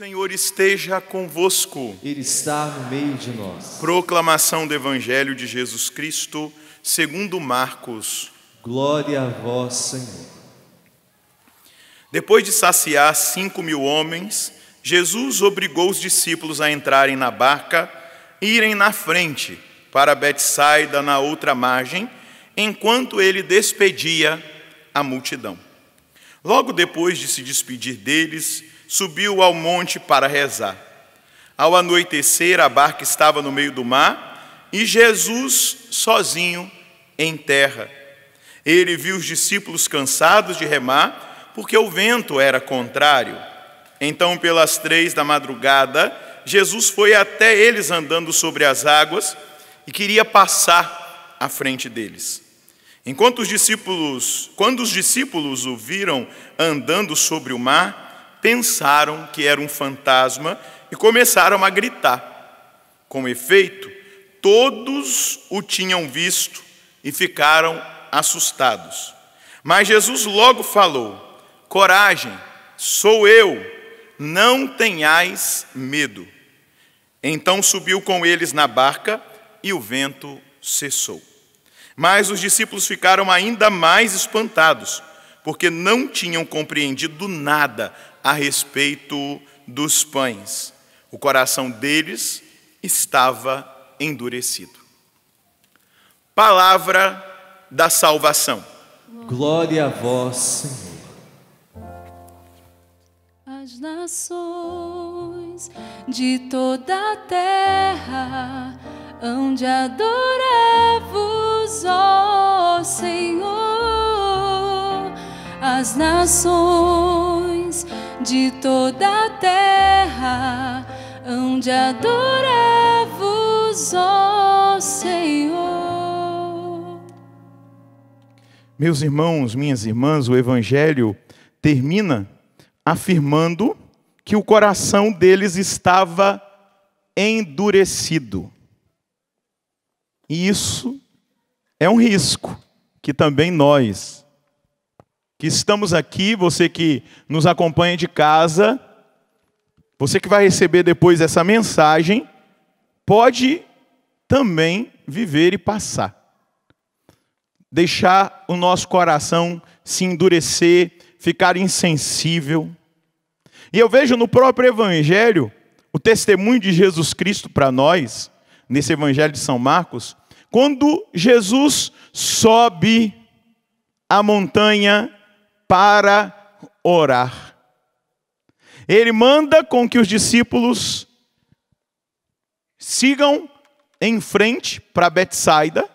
Senhor esteja convosco. Ele está no meio de nós. Proclamação do Evangelho de Jesus Cristo, segundo Marcos. Glória a vós, Senhor. Depois de saciar 5.000 homens, Jesus obrigou os discípulos a entrarem na barca e irem na frente para Betsaida, na outra margem, enquanto ele despedia a multidão. Logo depois de se despedir deles, subiu ao monte para rezar. Ao anoitecer, a barca estava no meio do mar e Jesus sozinho em terra. Ele viu os discípulos cansados de remar, porque o vento era contrário. Então, pelas 3 da madrugada, Jesus foi até eles andando sobre as águas e queria passar à frente deles. Quando os discípulos o viram andando sobre o mar, pensaram que era um fantasma e começaram a gritar. Com efeito, todos o tinham visto e ficaram assustados. Mas Jesus logo falou: coragem, sou eu, não tenhais medo. Então subiu com eles na barca e o vento cessou. Mas os discípulos ficaram ainda mais espantados, porque não tinham compreendido nada a respeito dos pães. O coração deles estava endurecido. Palavra da salvação. Glória a vós, Senhor. As nações de toda a terra hão de adorar-vos, ó Senhor. As nações de toda a terra hão de adorar-vos, ó Senhor. Meus irmãos, minhas irmãs, o Evangelho termina afirmando que o coração deles estava endurecido. E isso é um risco que também nós, que estamos aqui, você que nos acompanha de casa, você que vai receber depois essa mensagem, pode também viver e passar. Deixar o nosso coração se endurecer, ficar insensível. E eu vejo no próprio Evangelho o testemunho de Jesus Cristo para nós, nesse Evangelho de São Marcos, quando Jesus sobe a montanha para orar. Ele manda com que os discípulos sigam em frente para Betsaida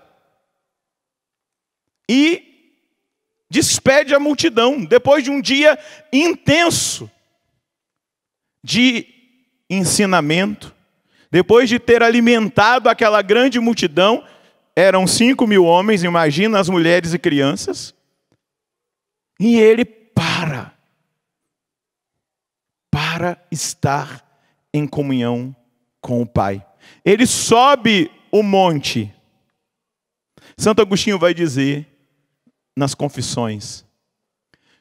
e despede a multidão, depois de um dia intenso de ensinamento, depois de ter alimentado aquela grande multidão. Eram 5.000 homens, imagina as mulheres e crianças. E ele para estar em comunhão com o Pai. Ele sobe o monte. Santo Agostinho vai dizer nas Confissões: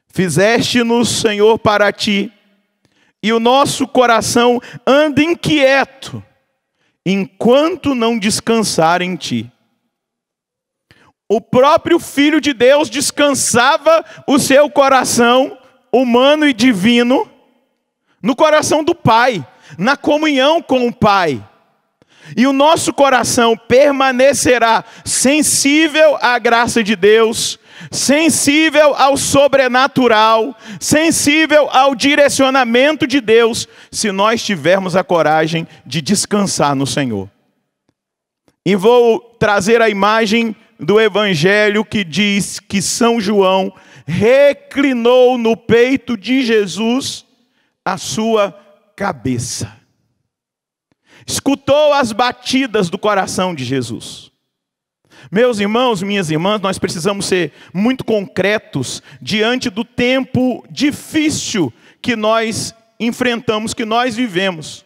fizeste-nos, Senhor, para ti, e o nosso coração anda inquieto, enquanto não descansar em ti. O próprio Filho de Deus descansava o seu coração humano e divino no coração do Pai, na comunhão com o Pai. E o nosso coração permanecerá sensível à graça de Deus, sensível ao sobrenatural, sensível ao direcionamento de Deus, se nós tivermos a coragem de descansar no Senhor. E vou trazer a imagem do Evangelho que diz que São João reclinou no peito de Jesus a sua cabeça. Escutou as batidas do coração de Jesus. Meus irmãos, minhas irmãs, nós precisamos ser muito concretos diante do tempo difícil que nós enfrentamos, que nós vivemos.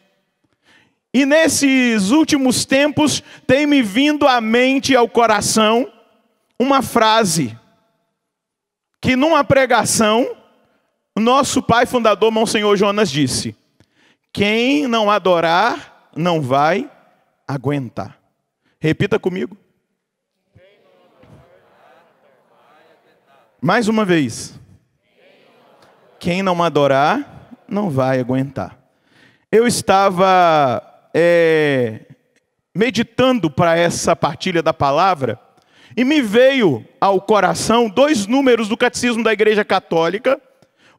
E nesses últimos tempos tem me vindo à mente e ao coração uma frase que numa pregação, o nosso pai fundador, Monsenhor Jonas, disse: Quem não adorar não vai aguentar. Repita comigo. Mais uma vez. Quem não adorar não vai aguentar. Eu estava meditando para essa partilha da palavra e me veio ao coração 2 números do Catecismo da Igreja Católica,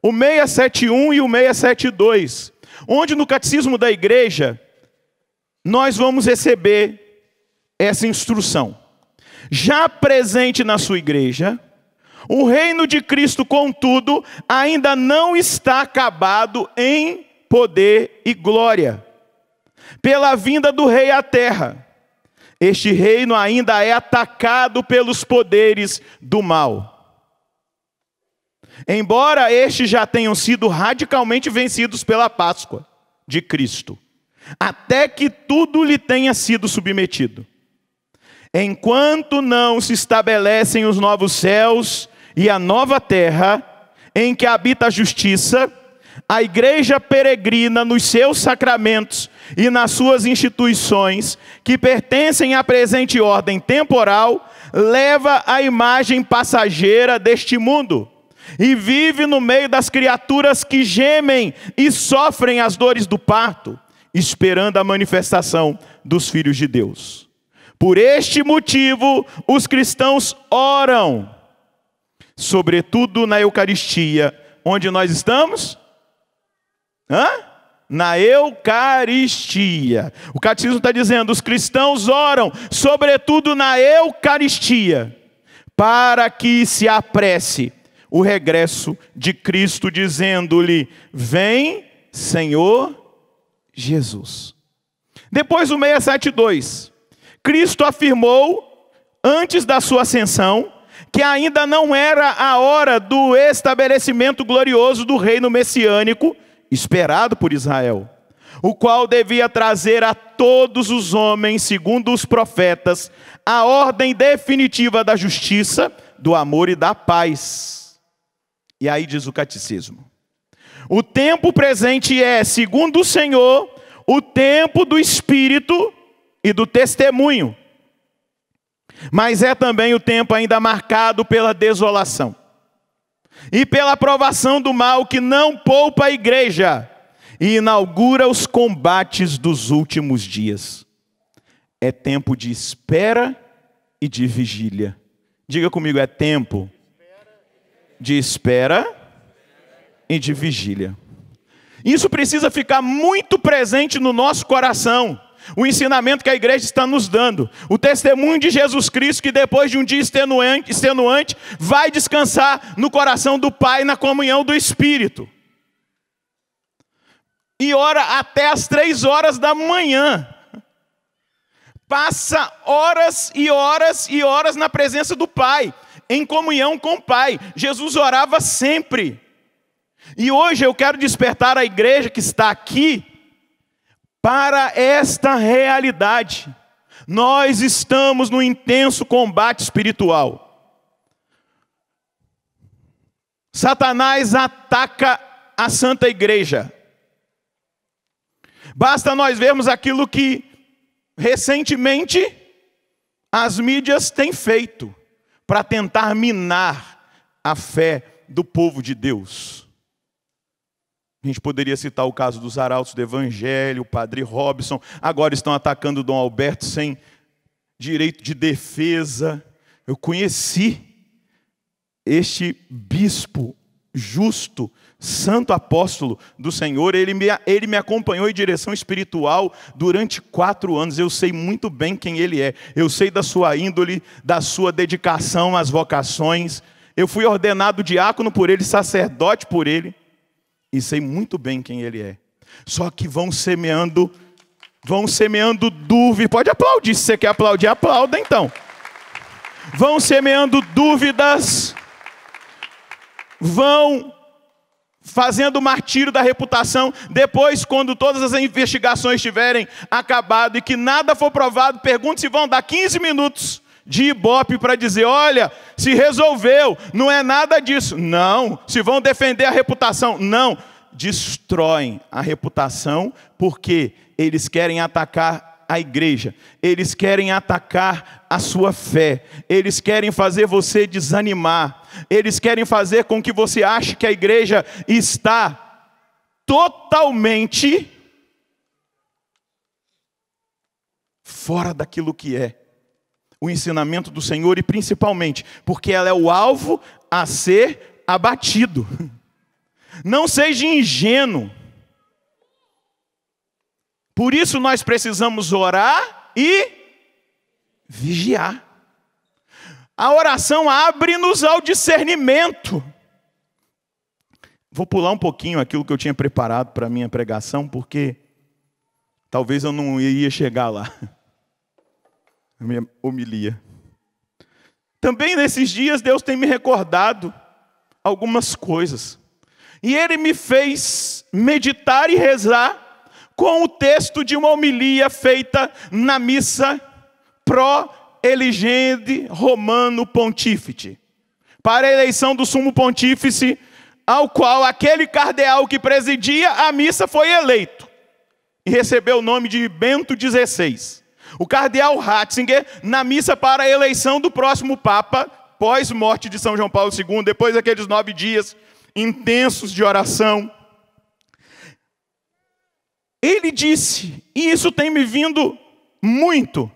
o 671 e o 672, onde no Catecismo da Igreja nós vamos receber essa instrução. Já presente na sua igreja, o reino de Cristo, contudo, ainda não está acabado em poder e glória, pela vinda do rei à terra. Este reino ainda é atacado pelos poderes do mal. Embora estes já tenham sido radicalmente vencidos pela Páscoa de Cristo, até que tudo lhe tenha sido submetido. Enquanto não se estabelecem os novos céus e a nova terra, em que habita a justiça, a igreja peregrina nos seus sacramentos e nas suas instituições, que pertencem à presente ordem temporal, leva a imagem passageira deste mundo e vive no meio das criaturas que gemem e sofrem as dores do parto, esperando a manifestação dos filhos de Deus. Por este motivo, os cristãos oram, sobretudo na Eucaristia, onde nós estamos? Na Eucaristia. O Catecismo está dizendo, os cristãos oram, sobretudo na Eucaristia, para que se apresse o regresso de Cristo, dizendo-lhe, vem, Senhor Jesus. Depois o 672, Cristo afirmou, antes da sua ascensão, que ainda não era a hora do estabelecimento glorioso do reino messiânico, esperado por Israel, o qual devia trazer a todos os homens, segundo os profetas, a ordem definitiva da justiça, do amor e da paz. E aí diz o Catecismo, o tempo presente é, segundo o Senhor, o tempo do Espírito e do testemunho, mas é também o tempo ainda marcado pela desolação e pela provação do mal, que não poupa a igreja e inaugura os combates dos últimos dias. É tempo de espera e de vigília. Diga comigo, é tempo de espera e de vigília. Isso precisa ficar muito presente no nosso coração. O ensinamento que a igreja está nos dando. O testemunho de Jesus Cristo, que depois de um dia extenuante, vai descansar no coração do Pai, na comunhão do Espírito. E ora até as 3 horas da manhã. Passa horas e horas e horas na presença do Pai, em comunhão com o Pai. Jesus orava sempre. E hoje eu quero despertar a igreja que está aqui para esta realidade. Nós estamos num intenso combate espiritual. Satanás ataca a Santa Igreja. Basta nós vermos aquilo que recentemente as mídias têm feito para tentar minar a fé do povo de Deus. A gente poderia citar o caso dos arautos do Evangelho, o padre Robson, agora estão atacando o Dom Alberto sem direito de defesa. Eu conheci este bispo justo, santo apóstolo do Senhor, ele me acompanhou em direção espiritual durante 4 anos, eu sei muito bem quem ele é, eu sei da sua índole, da sua dedicação às vocações, eu fui ordenado diácono por ele, sacerdote por ele, e sei muito bem quem ele é. Só que vão semeando dúvidas. Pode aplaudir, se você quer aplaudir, aplauda então. Vão semeando dúvidas, vão fazendo martírio da reputação. Depois, quando todas as investigações tiverem acabado e que nada for provado, pergunte se vão dar 15 minutos de ibope para dizer, olha, se resolveu, não é nada disso. Não. Se vão defender a reputação, não. destroem a reputação porque eles querem atacar a igreja, eles querem atacar a sua fé, eles querem fazer você desanimar, eles querem fazer com que você ache que a igreja está totalmente fora daquilo que é o ensinamento do Senhor, e principalmente porque ela é o alvo a ser abatido. Não seja ingênuo. Por isso nós precisamos orar e vigiar. A oração abre-nos ao discernimento. Vou pular um pouquinho aquilo que eu tinha preparado para a minha pregação, porque talvez eu não ia chegar lá. A minha homilia. Também nesses dias Deus tem me recordado algumas coisas. E Ele me fez meditar e rezar com o texto de uma homilia feita na missa Pro-Eligende Romano Pontífice, para a eleição do Sumo Pontífice, ao qual aquele cardeal que presidia a missa foi eleito e recebeu o nome de Bento XVI. O cardeal Ratzinger, na missa para a eleição do próximo Papa, pós-morte de São João Paulo II, depois daqueles 9 dias intensos de oração, ele disse, e isso tem me vindo muito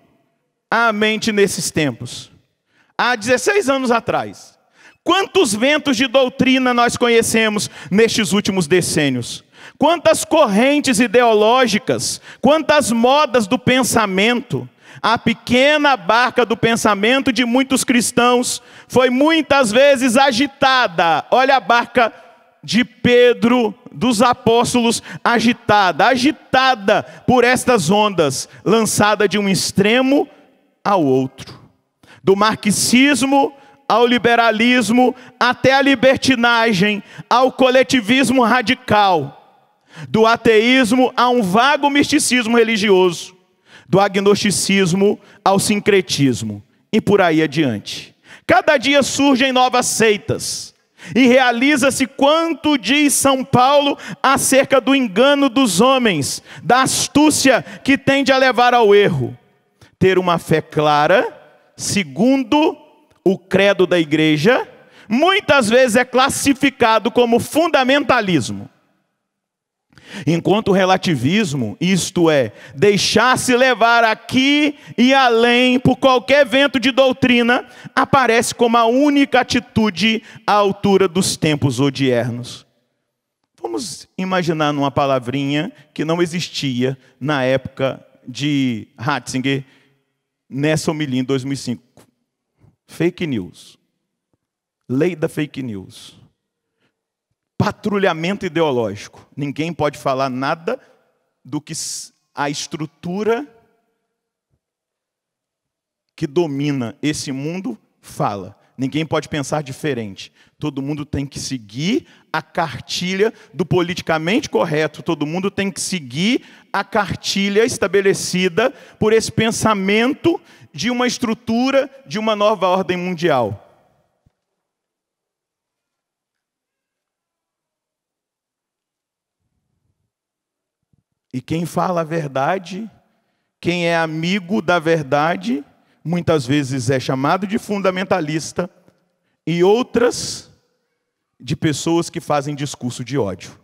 à mente nesses tempos, há 16 anos atrás, quantos ventos de doutrina nós conhecemos nestes últimos decênios? Quantas correntes ideológicas, quantas modas do pensamento. A pequena barca do pensamento de muitos cristãos foi muitas vezes agitada. Olha a barca de Pedro, dos apóstolos, agitada por estas ondas, lançada de um extremo ao outro. Do marxismo ao liberalismo, até a libertinagem, ao coletivismo radical. Do ateísmo a um vago misticismo religioso, do agnosticismo ao sincretismo, e por aí adiante. Cada dia surgem novas seitas, e realiza-se quanto diz São Paulo acerca do engano dos homens, da astúcia que tende a levar ao erro. Ter uma fé clara, segundo o credo da igreja, muitas vezes é classificado como fundamentalismo. Enquanto o relativismo, isto é, deixar-se levar aqui e além por qualquer vento de doutrina, aparece como a única atitude à altura dos tempos odiernos. Vamos imaginar numa palavrinha que não existia na época de Ratzinger, nessa homilia em 2005. Fake news. Lei da fake news. Patrulhamento ideológico. Ninguém pode falar nada do que a estrutura que domina esse mundo fala. Ninguém pode pensar diferente. Todo mundo tem que seguir a cartilha do politicamente correto. Todo mundo tem que seguir a cartilha estabelecida por esse pensamento de uma estrutura de uma nova ordem mundial. E quem fala a verdade, quem é amigo da verdade, muitas vezes é chamado de fundamentalista, e outras de pessoas que fazem discurso de ódio.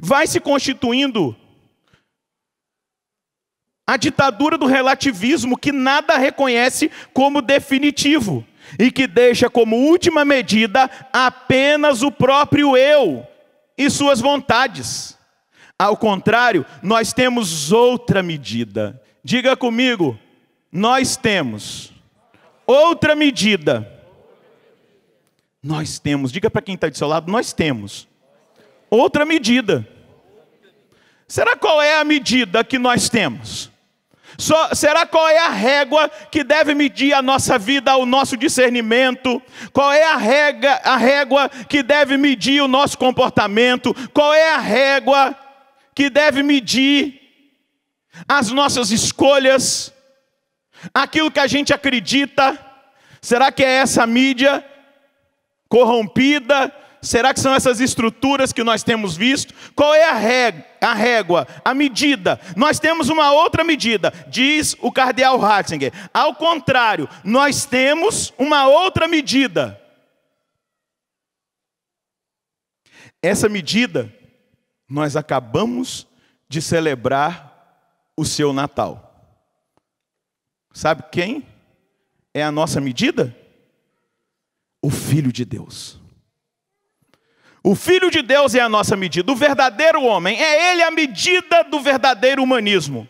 Vai se constituindo a ditadura do relativismo, que nada reconhece como definitivo, e que deixa como última medida apenas o próprio eu e suas vontades. Ao contrário, nós temos outra medida. Diga comigo, nós temos outra medida. Nós temos, diga para quem está do seu lado, nós temos outra medida. Será qual é a medida que nós temos? Será qual é a régua que deve medir a nossa vida, o nosso discernimento? Qual é a régua que deve medir o nosso comportamento? Qual é a régua que deve medir as nossas escolhas, aquilo que a gente acredita? Será que é essa mídia corrompida? Será que são essas estruturas que nós temos visto? Qual é a régua, a medida? Nós temos uma outra medida, diz o cardeal Ratzinger. Ao contrário, nós temos uma outra medida. Essa medida, nós acabamos de celebrar o seu Natal. Sabe quem é a nossa medida? O Filho de Deus. O Filho de Deus é a nossa medida, o verdadeiro homem, é ele a medida do verdadeiro humanismo.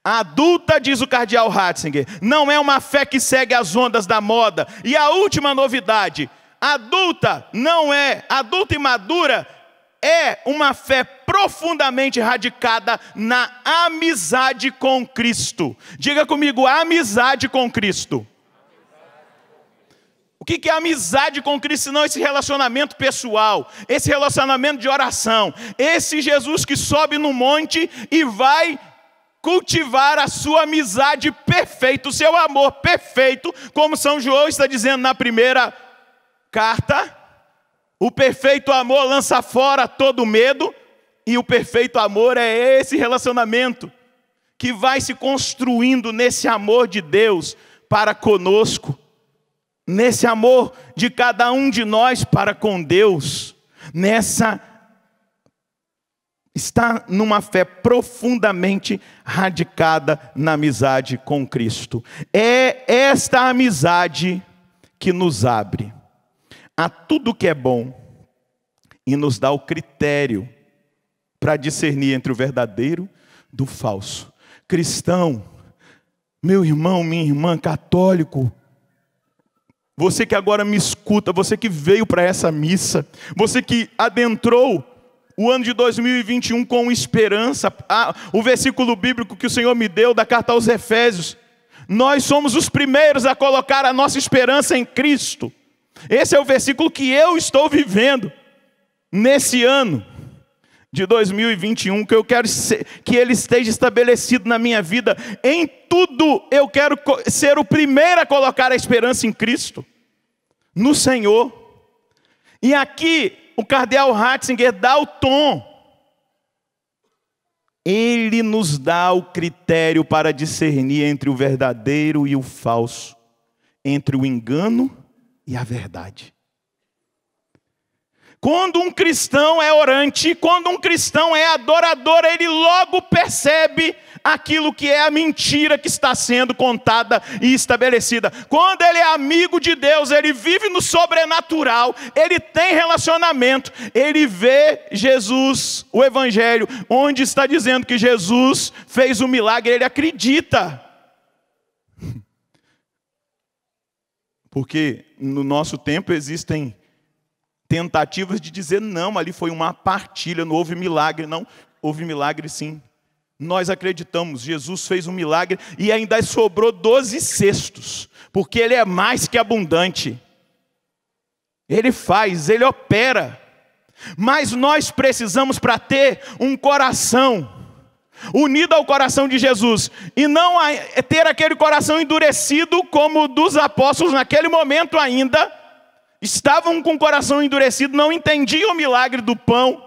A adulta, diz o cardeal Ratzinger, não é uma fé que segue as ondas da moda. E a última novidade, adulta e madura é uma fé profundamente radicada na amizade com Cristo. Diga comigo, amizade com Cristo. O que é amizade com Cristo, senão esse relacionamento pessoal, esse relacionamento de oração, esse Jesus que sobe no monte e vai cultivar a sua amizade perfeita, o seu amor perfeito, como São João está dizendo na primeira carta, o perfeito amor lança fora todo medo, e o perfeito amor é esse relacionamento que vai se construindo nesse amor de Deus para conosco, nesse amor de cada um de nós para com Deus, está numa fé profundamente radicada na amizade com Cristo. É esta amizade que nos abre a tudo que é bom e nos dá o critério para discernir entre o verdadeiro do falso. Cristão, meu irmão, minha irmã, católico, você que agora me escuta, você que veio para essa missa, você que adentrou o ano de 2021 com esperança, o versículo bíblico que o Senhor me deu da carta aos Efésios, nós somos os primeiros a colocar a nossa esperança em Cristo. Esse é o versículo que eu estou vivendo nesse ano de 2021, que eu quero que ele esteja estabelecido na minha vida. Em tudo eu quero ser o primeiro a colocar a esperança em Cristo, no Senhor. E aqui o cardeal Ratzinger dá o tom. Ele nos dá o critério para discernir entre o verdadeiro e o falso, entre o engano e a verdade. Quando um cristão é orante, quando um cristão é adorador, ele logo percebe aquilo que é a mentira que está sendo contada e estabelecida. Quando ele é amigo de Deus, ele vive no sobrenatural, ele tem relacionamento, ele vê Jesus, o Evangelho, onde está dizendo que Jesus fez um milagre, ele acredita. Porque no nosso tempo existem tentativas de dizer, não, ali foi uma partilha, não houve milagre. Não, houve milagre sim. Nós acreditamos, Jesus fez um milagre e ainda sobrou 12 cestos, porque Ele é mais que abundante. Ele faz, Ele opera. Mas nós precisamos, para ter um coração unido ao coração de Jesus, e não ter aquele coração endurecido como o dos apóstolos naquele momento ainda, estavam com o coração endurecido, não entendiam o milagre do pão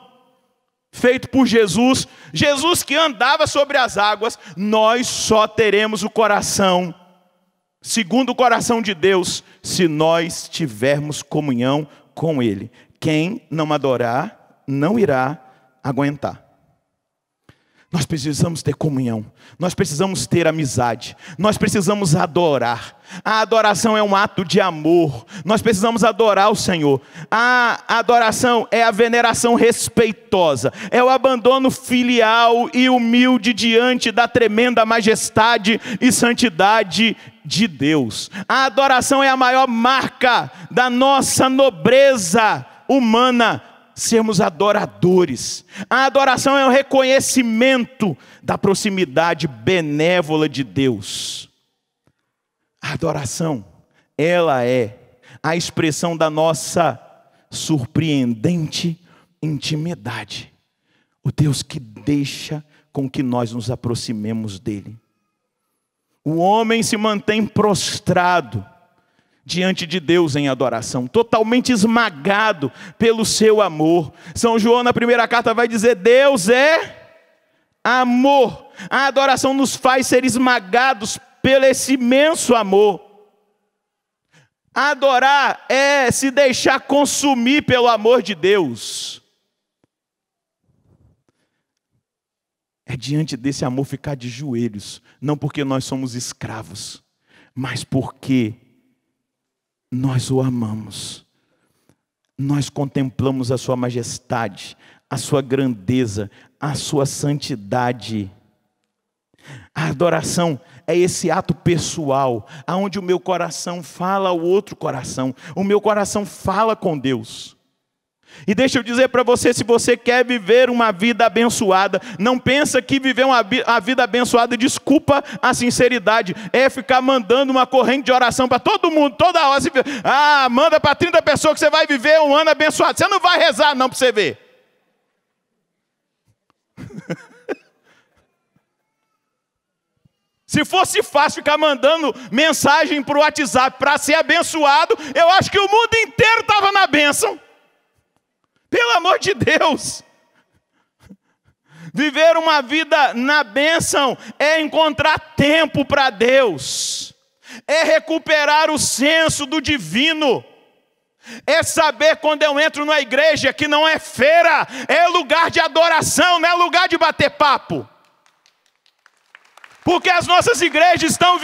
feito por Jesus, Jesus que andava sobre as águas. Nós só teremos o coração segundo o coração de Deus se nós tivermos comunhão com Ele. Quem não adorar não irá aguentar. Nós precisamos ter comunhão, nós precisamos ter amizade, nós precisamos adorar. A adoração é um ato de amor, nós precisamos adorar o Senhor. A adoração é a veneração respeitosa, é o abandono filial e humilde diante da tremenda majestade e santidade de Deus. A adoração é a maior marca da nossa nobreza humana, sermos adoradores. A adoração é o reconhecimento da proximidade benévola de Deus. A adoração, ela é a expressão da nossa surpreendente intimidade. O Deus que deixa com que nós nos aproximemos dele. O homem se mantém prostrado diante de Deus em adoração, totalmente esmagado pelo seu amor. São João na primeira carta vai dizer: Deus é amor. A adoração nos faz ser esmagados pelo esse imenso amor. Adorar é se deixar consumir pelo amor de Deus. É diante desse amor ficar de joelhos, não porque nós somos escravos, mas porque nós o amamos. Nós contemplamos a sua majestade, a sua grandeza, a sua santidade. A adoração é esse ato pessoal, onde o meu coração fala ao outro coração, o meu coração fala com Deus. E deixa eu dizer para você, se você quer viver uma vida abençoada, não pensa que viver a vida abençoada, desculpa a sinceridade, é ficar mandando uma corrente de oração para todo mundo, toda hora. Manda para 30 pessoas que você vai viver um ano abençoado. Você não vai rezar não para você ver. Se fosse fácil ficar mandando mensagem para o WhatsApp para ser abençoado, eu acho que o mundo inteiro estava na bênção. Pelo amor de Deus. Viver uma vida na bênção é encontrar tempo para Deus. É recuperar o senso do divino. É saber quando eu entro na igreja que não é feira, é lugar de adoração, não é lugar de bater papo. Porque as nossas igrejas estão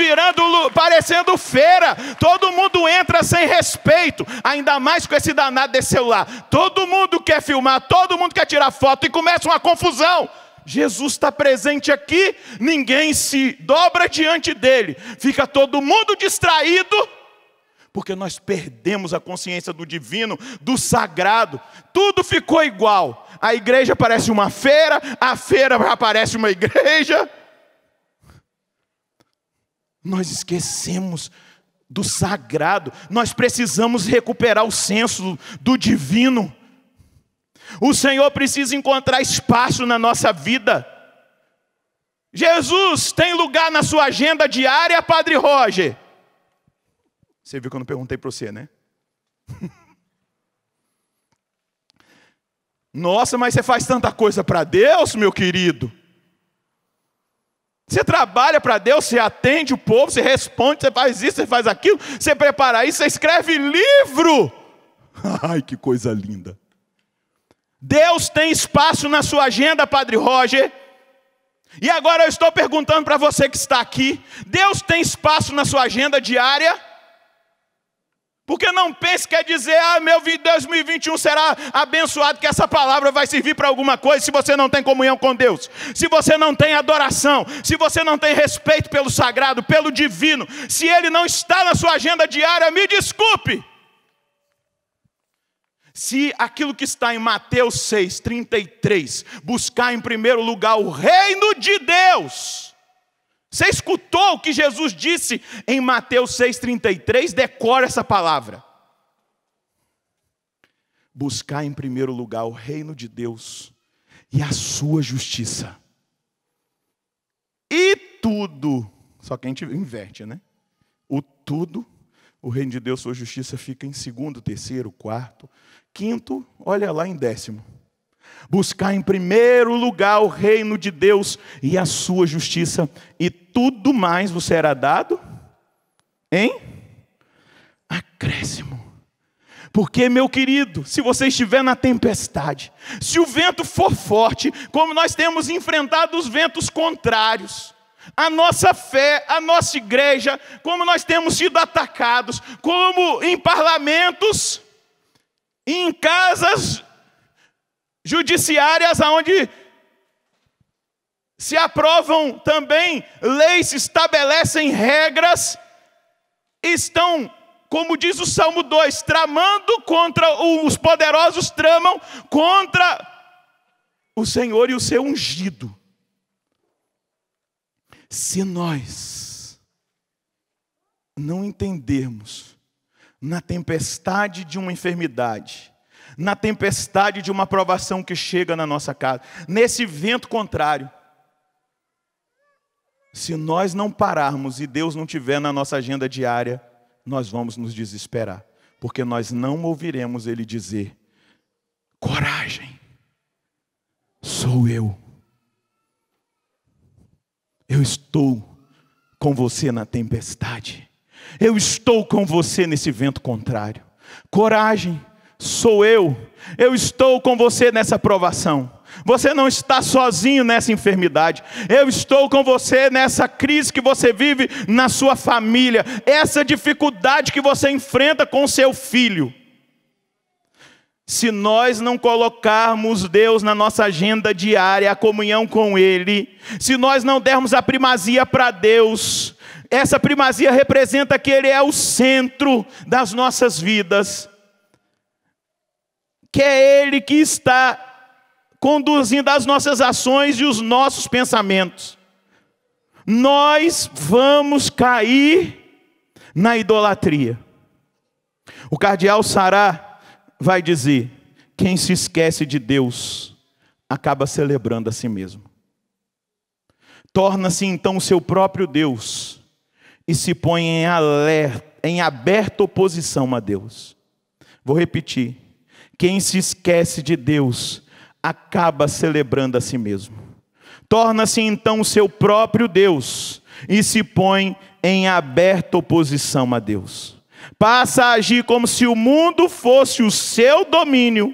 parecendo feira. Todo mundo entra sem respeito. Ainda mais com esse danado desse celular. Todo mundo quer filmar, todo mundo quer tirar foto e começa uma confusão. Jesus está presente aqui, ninguém se dobra diante dele. Fica todo mundo distraído, porque nós perdemos a consciência do divino, do sagrado. Tudo ficou igual. A igreja parece uma feira, a feira parece uma igreja. Nós esquecemos do sagrado. Nós precisamos recuperar o senso do divino. O Senhor precisa encontrar espaço na nossa vida. Jesus tem lugar na sua agenda diária, Padre Roger? Você viu que eu não perguntei para você, né? Nossa, mas você faz tanta coisa para Deus, meu querido. Você trabalha para Deus, você atende o povo, você responde, você faz isso, você faz aquilo, você prepara isso, você escreve livro. Ai, que coisa linda. Deus tem espaço na sua agenda, Padre Roger. E agora eu estou perguntando para você que está aqui, Deus tem espaço na sua agenda diária? Porque não pense que quer dizer, meu 2021 será abençoado, que essa palavra vai servir para alguma coisa, se você não tem comunhão com Deus, se você não tem adoração, se você não tem respeito pelo sagrado, pelo divino, se ele não está na sua agenda diária, me desculpe. Se aquilo que está em Mateus 6:33, buscar em primeiro lugar o reino de Deus. Você escutou o que Jesus disse em Mateus 6:33? Decora essa palavra. Buscar em primeiro lugar o reino de Deus e a sua justiça. E tudo, só que a gente inverte, né? O tudo, o reino de Deus, sua justiça fica em segundo, terceiro, quarto, quinto, olha lá em 10º. Buscar em primeiro lugar o reino de Deus e a sua justiça, e tudo mais vos será dado em acréscimo. Porque, meu querido, se você estiver na tempestade, se o vento for forte, como nós temos enfrentado os ventos contrários, a nossa fé, a nossa igreja, como nós temos sido atacados, como em parlamentos, em casas judiciárias, onde se aprovam também leis, se estabelecem regras, estão, como diz o Salmo 2, tramando contra, os poderosos tramam contra o Senhor e o seu ungido. Se nós não entendermos, na tempestade de uma enfermidade, na tempestade de uma provação que chega na nossa casa, nesse vento contrário, se nós não pararmos e Deus não tiver na nossa agenda diária, nós vamos nos desesperar, porque nós não ouviremos Ele dizer: coragem, sou eu. Eu estou com você na tempestade. Eu estou com você nesse vento contrário. Coragem, sou eu. Eu estou com você nessa provação. Você não está sozinho nessa enfermidade. Eu estou com você nessa crise que você vive na sua família. Essa dificuldade que você enfrenta com seu filho. Se nós não colocarmos Deus na nossa agenda diária, a comunhão com Ele, se nós não dermos a primazia para Deus, essa primazia representa que Ele é o centro das nossas vidas, que é Ele que está conduzindo as nossas ações e os nossos pensamentos. Nós vamos cair na idolatria. O cardeal Sará vai dizer: quem se esquece de Deus acaba celebrando a si mesmo. Torna-se então o seu próprio Deus e se põe em aberta oposição a Deus. Vou repetir: quem se esquece de Deus acaba celebrando a si mesmo. Torna-se então o seu próprio Deus e se põe em aberta oposição a Deus. Passa a agir como se o mundo fosse o seu domínio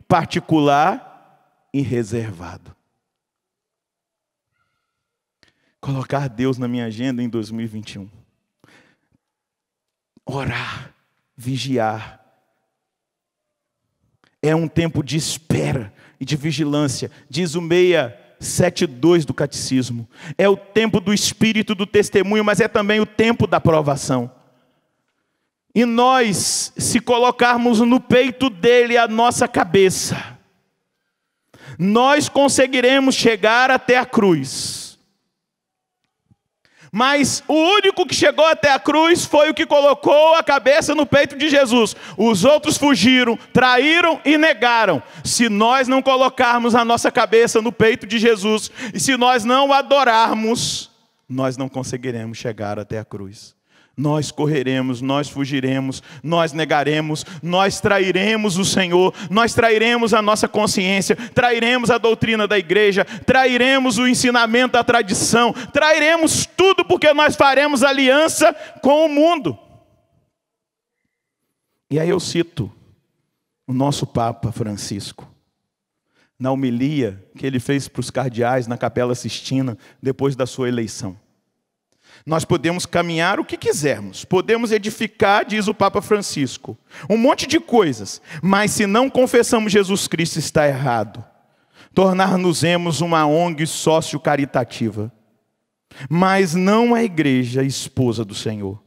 particular e reservado. Colocar Deus na minha agenda em 2021. Orar, vigiar. É um tempo de espera e de vigilância. Diz o 672 do Catecismo. É o tempo do espírito do testemunho, mas é também o tempo da provação. E nós, se colocarmos no peito dele a nossa cabeça, nós conseguiremos chegar até a cruz. Mas o único que chegou até a cruz foi o que colocou a cabeça no peito de Jesus. Os outros fugiram, traíram e negaram. Se nós não colocarmos a nossa cabeça no peito de Jesus, e se nós não o adorarmos, nós não conseguiremos chegar até a cruz. Nós correremos, nós fugiremos, nós negaremos, nós trairemos o Senhor, nós trairemos a nossa consciência, trairemos a doutrina da igreja, trairemos o ensinamento da tradição, trairemos tudo porque nós faremos aliança com o mundo. E aí eu cito o nosso Papa Francisco, na homilia que ele fez para os cardeais na Capela Sistina, depois da sua eleição. Nós podemos caminhar o que quisermos, podemos edificar, diz o Papa Francisco, um monte de coisas, mas se não confessamos Jesus Cristo está errado. Tornar-nos-emos uma ONG sócio-caritativa, mas não a igreja esposa do Senhor.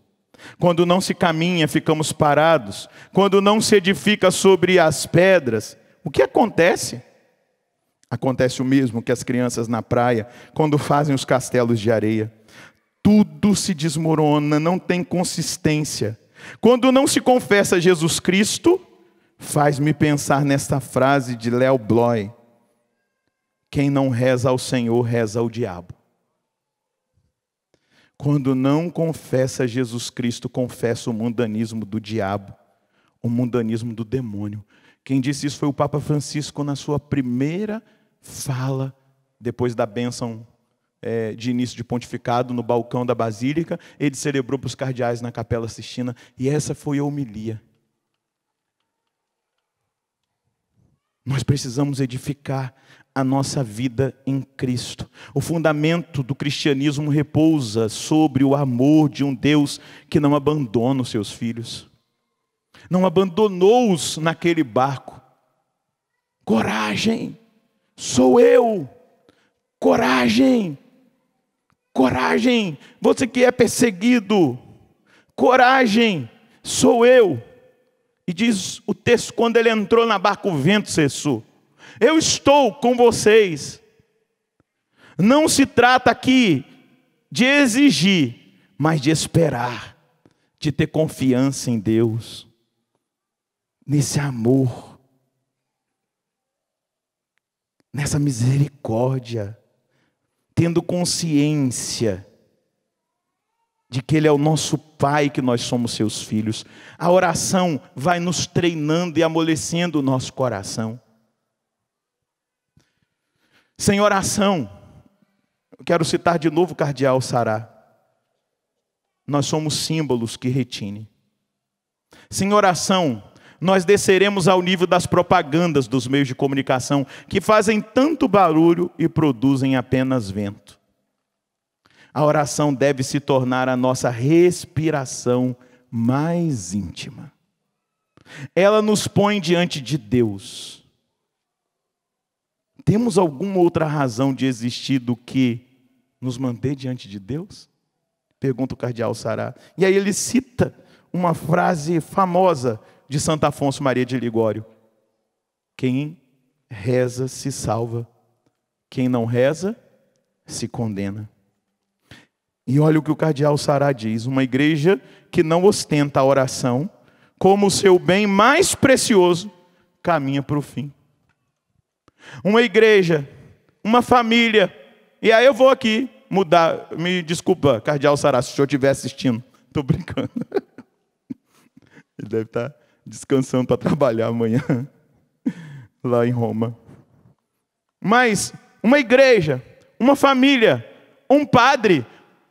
Quando não se caminha, ficamos parados. Quando não se edifica sobre as pedras, o que acontece? Acontece o mesmo que as crianças na praia, quando fazem os castelos de areia. Tudo se desmorona, não tem consistência. Quando não se confessa Jesus Cristo, faz-me pensar nesta frase de Léo Bloy: quem não reza ao Senhor, reza ao diabo. Quando não confessa Jesus Cristo, confessa o mundanismo do diabo, o mundanismo do demônio. Quem disse isso foi o Papa Francisco na sua primeira fala, depois da bênção de início de pontificado, no balcão da Basílica. Ele celebrou para os cardeais na Capela Sistina, e essa foi a homilia. Nós precisamos edificar a nossa vida em Cristo. O fundamento do cristianismo repousa sobre o amor de um Deus que não abandona os seus filhos. Não abandonou-os naquele barco. Coragem, sou eu. Coragem. Coragem, você que é perseguido. Coragem, sou eu. E diz o texto, quando ele entrou na barca, o vento cessou. Eu estou com vocês. Não se trata aqui de exigir, mas de esperar, de ter confiança em Deus, nesse amor, nessa misericórdia, tendo consciência de que Ele é o nosso Pai, que nós somos seus filhos. A oração vai nos treinando e amolecendo o nosso coração. Sem oração, eu quero citar de novo o cardeal Sará. Nós somos símbolos que retinem. Sem oração, nós desceremos ao nível das propagandas dos meios de comunicação, que fazem tanto barulho e produzem apenas vento. A oração deve se tornar a nossa respiração mais íntima. Ela nos põe diante de Deus. Temos alguma outra razão de existir do que nos manter diante de Deus? Pergunta o cardeal Sará. E aí ele cita uma frase famosa de Santo Afonso Maria de Ligório: quem reza se salva, quem não reza se condena. E olha o que o cardeal Sará diz: uma igreja que não ostenta a oração como o seu bem mais precioso, caminha para o fim. Uma igreja, uma família, e aí eu vou aqui mudar, me desculpa, cardeal Sará, se o senhor estiver assistindo, estou brincando. Ele deve estar descansando para trabalhar amanhã, lá em Roma. Mas uma igreja, uma família, um padre,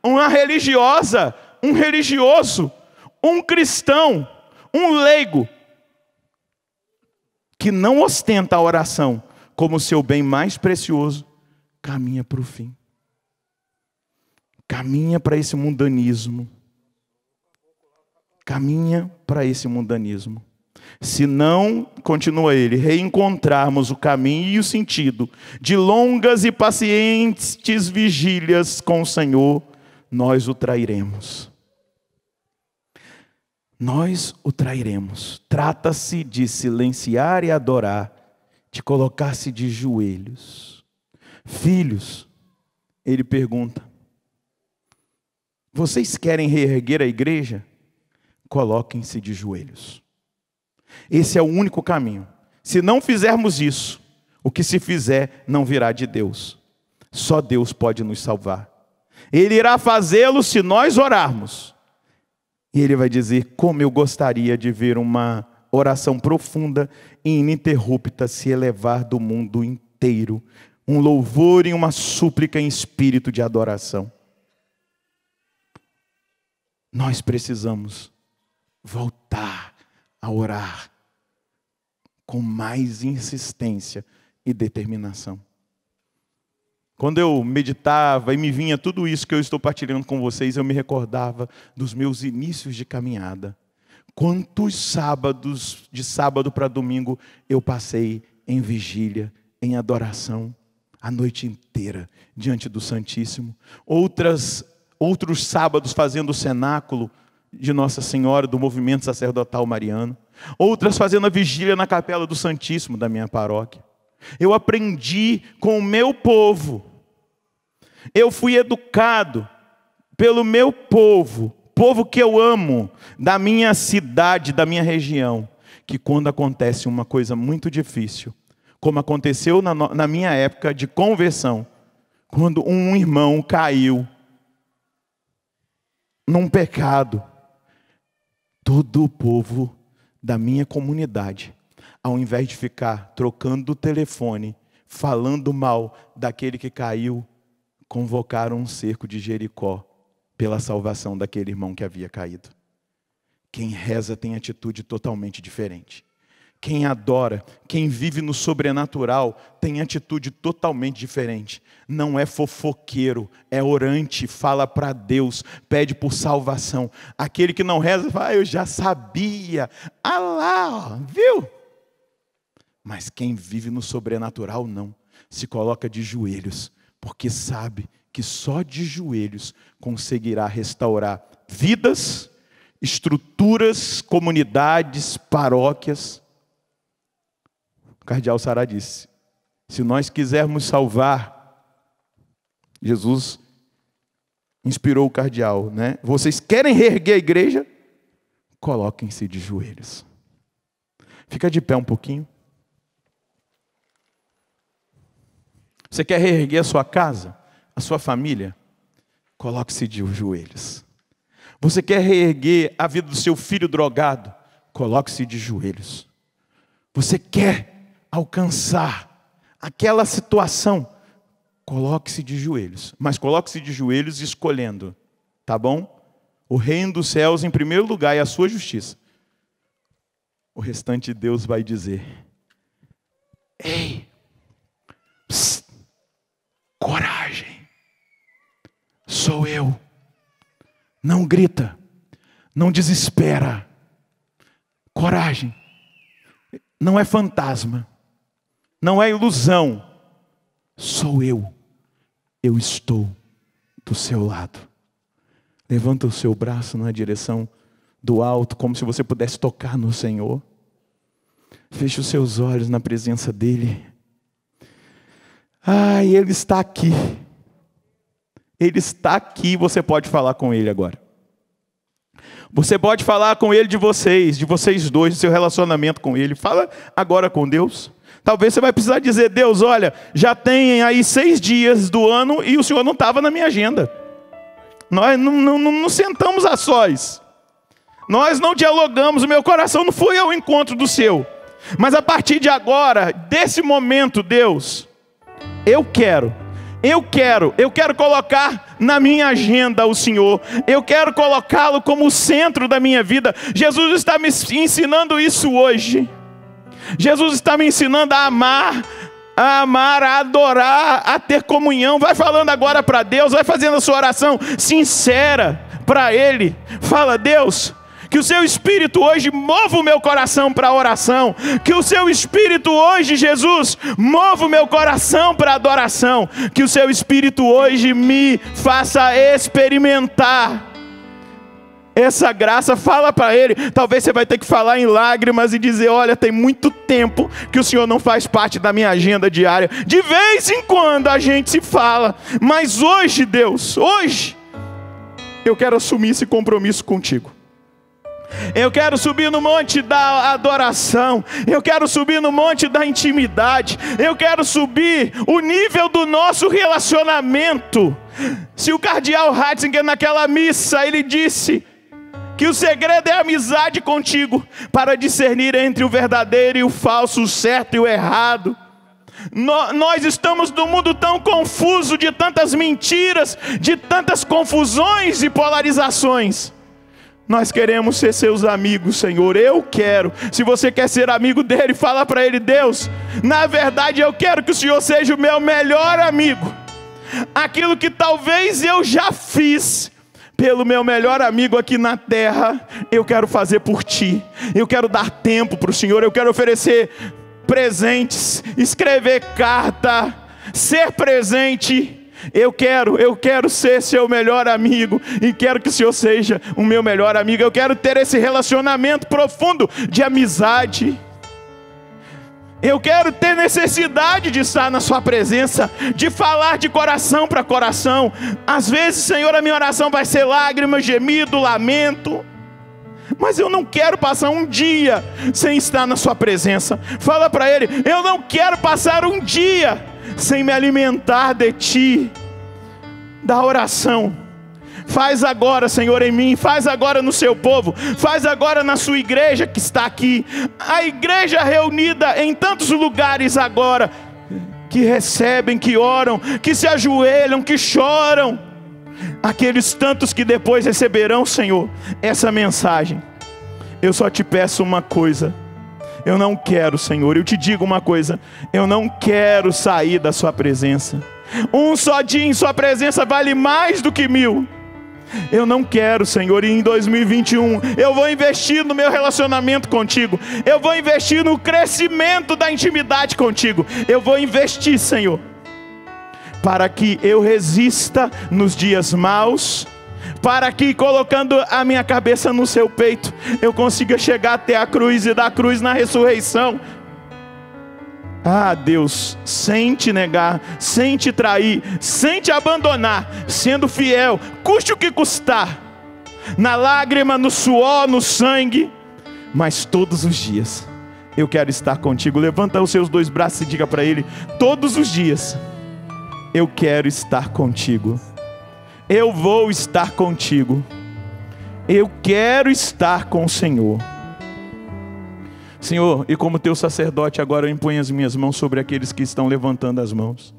uma religiosa, um religioso, um cristão, um leigo, que não ostenta a oração como seu bem mais precioso, caminha para o fim. Caminha para esse mundanismo. Caminha para esse mundanismo. Se não, continua ele, reencontrarmos o caminho e o sentido de longas e pacientes vigílias com o Senhor, nós o trairemos. Nós o trairemos. Trata-se de silenciar e adorar, de colocar-se de joelhos. Filhos, ele pergunta: vocês querem reerguer a igreja? Coloquem-se de joelhos. Esse é o único caminho. Se não fizermos isso, o que se fizer não virá de Deus. Só Deus pode nos salvar. Ele irá fazê-lo se nós orarmos. E ele vai dizer: como eu gostaria de ver uma oração profunda e ininterrupta se elevar do mundo inteiro. Um louvor e uma súplica em espírito de adoração. Nós precisamos voltar a orar com mais insistência e determinação. Quando eu meditava e me vinha tudo isso que eu estou partilhando com vocês, eu me recordava dos meus inícios de caminhada. Quantos sábados, de sábado para domingo, eu passei em vigília, em adoração, a noite inteira, diante do Santíssimo. Outros sábados fazendo o cenáculo de Nossa Senhora, do movimento sacerdotal mariano. Outras fazendo a vigília na capela do Santíssimo da minha paróquia. Eu aprendi com o meu povo. Eu fui educado pelo meu povo, povo que eu amo, da minha cidade, da minha região, que quando acontece uma coisa muito difícil, como aconteceu na minha época de conversão, quando um irmão caiu num pecado, todo o povo da minha comunidade, ao invés de ficar trocando o telefone, falando mal daquele que caiu, convocaram um cerco de Jericó pela salvação daquele irmão que havia caído. Quem reza tem atitude totalmente diferente. Quem adora, quem vive no sobrenatural, tem atitude totalmente diferente. Não é fofoqueiro, é orante, fala para Deus, pede por salvação. Aquele que não reza, fala: eu já sabia. Ah lá, viu? Mas quem vive no sobrenatural não. Se coloca de joelhos, porque sabe que só de joelhos conseguirá restaurar vidas, estruturas, comunidades, paróquias. O cardeal Sará disse: se nós quisermos salvar, Jesus inspirou o cardeal, né? Vocês querem reerguer a igreja? Coloquem-se de joelhos. Fica de pé um pouquinho. Você quer reerguer a sua casa, a sua família? Coloque-se de joelhos. Você quer reerguer a vida do seu filho drogado? Coloque-se de joelhos. Você quer alcançar aquela situação? Coloque-se de joelhos. Mas coloque-se de joelhos escolhendo, tá bom? O reino dos céus em primeiro lugar e a sua justiça. O restante Deus vai dizer: ei, psst, coragem, sou eu. Não grita, não desespera. Coragem, não é fantasma, não é ilusão. Sou eu estou do seu lado. Levanta o seu braço na direção do alto, como se você pudesse tocar no Senhor. Feche os seus olhos na presença dEle. Ele está aqui. Ele está aqui, você pode falar com Ele agora. Você pode falar com Ele de vocês dois, do seu relacionamento com Ele. Fala agora com Deus. Talvez você vai precisar dizer: Deus, olha, já tem aí 6 dias do ano e o Senhor não estava na minha agenda. Nós não sentamos a sós. Nós não dialogamos, o meu coração não foi ao encontro do seu. Mas a partir de agora, desse momento, Deus, eu quero colocar na minha agenda o Senhor. Eu quero colocá-lo como o centro da minha vida. Jesus está me ensinando isso hoje. Jesus está me ensinando a amar, a adorar, a ter comunhão. Vai falando agora para Deus, vai fazendo a sua oração sincera para Ele. Fala: Deus, que o seu Espírito hoje mova o meu coração para a oração. Que o seu Espírito hoje, Jesus, mova o meu coração para a adoração. Que o seu Espírito hoje me faça experimentar essa graça. Fala para Ele. Talvez você vai ter que falar em lágrimas e dizer: olha, tem muito tempo que o Senhor não faz parte da minha agenda diária. De vez em quando a gente se fala, mas hoje, Deus, hoje, eu quero assumir esse compromisso contigo. Eu quero subir no monte da adoração. Eu quero subir no monte da intimidade. Eu quero subir o nível do nosso relacionamento. Se o cardeal Ratzinger naquela missa, ele disse que o segredo é a amizade contigo, para discernir entre o verdadeiro e o falso, o certo e o errado. Nós estamos num mundo tão confuso, de tantas mentiras, de tantas confusões e polarizações. Nós queremos ser seus amigos, Senhor. Eu quero. Se você quer ser amigo dele, fala para ele: Deus, na verdade eu quero que o Senhor seja o meu melhor amigo. Aquilo que talvez eu já fiz pelo meu melhor amigo aqui na terra, eu quero fazer por ti. Eu quero dar tempo para o Senhor. Eu quero oferecer presentes, escrever carta, ser presente. Eu quero ser seu melhor amigo, e quero que o Senhor seja o meu melhor amigo. Eu quero ter esse relacionamento profundo de amizade. Eu quero ter necessidade de estar na sua presença, de falar de coração para coração. Às vezes, Senhor, a minha oração vai ser lágrima, gemido, lamento, mas eu não quero passar um dia sem estar na sua presença. Fala para Ele: eu não quero passar um dia sem me alimentar de ti, da oração. Faz agora, Senhor, em mim. Faz agora no seu povo. Faz agora na sua igreja que está aqui. A igreja reunida em tantos lugares agora, que recebem, que oram, que se ajoelham, que choram. Aqueles tantos que depois receberão, Senhor, essa mensagem. Eu só te peço uma coisa. Eu não quero, Senhor, eu te digo uma coisa: eu não quero sair da sua presença. Um só dia em sua presença vale mais do que 1000. Eu não quero, Senhor, e em 2021 eu vou investir no meu relacionamento contigo. Eu vou investir no crescimento da intimidade contigo. Eu vou investir, Senhor, para que eu resista nos dias maus, para que, colocando a minha cabeça no seu peito, eu consiga chegar até a cruz, e da cruz na ressurreição. Ah, Deus, sem te negar, sem te trair, sem te abandonar, sendo fiel, custe o que custar, na lágrima, no suor, no sangue, mas todos os dias eu quero estar contigo. Levanta os seus 2 braços e diga para Ele: todos os dias eu quero estar contigo. Eu vou estar contigo. Eu quero estar com o Senhor. Senhor, e como teu sacerdote, agora eu imponho as minhas mãos sobre aqueles que estão levantando as mãos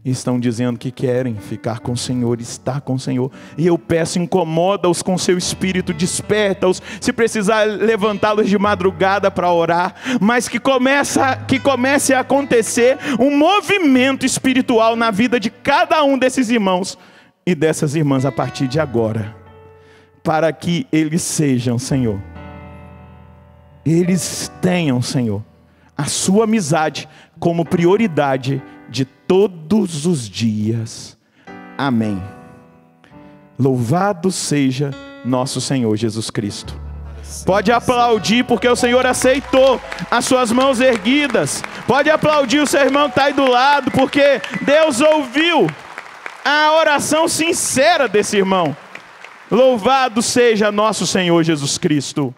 e estão dizendo que querem ficar com o Senhor, estar com o Senhor. E eu peço, incomoda-os com seu espírito, desperta-os, se precisar levantá-los de madrugada para orar, mas que comece a acontecer um movimento espiritual na vida de cada um desses irmãos e dessas irmãs a partir de agora, para que eles sejam, Senhor, eles tenham, Senhor, a sua amizade como prioridade de todos os dias. Amém. Louvado seja nosso Senhor Jesus Cristo. Pode aplaudir, porque o Senhor aceitou as suas mãos erguidas. Pode aplaudir, o seu irmão que está aí do lado, porque Deus ouviu a oração sincera desse irmão. Louvado seja nosso Senhor Jesus Cristo.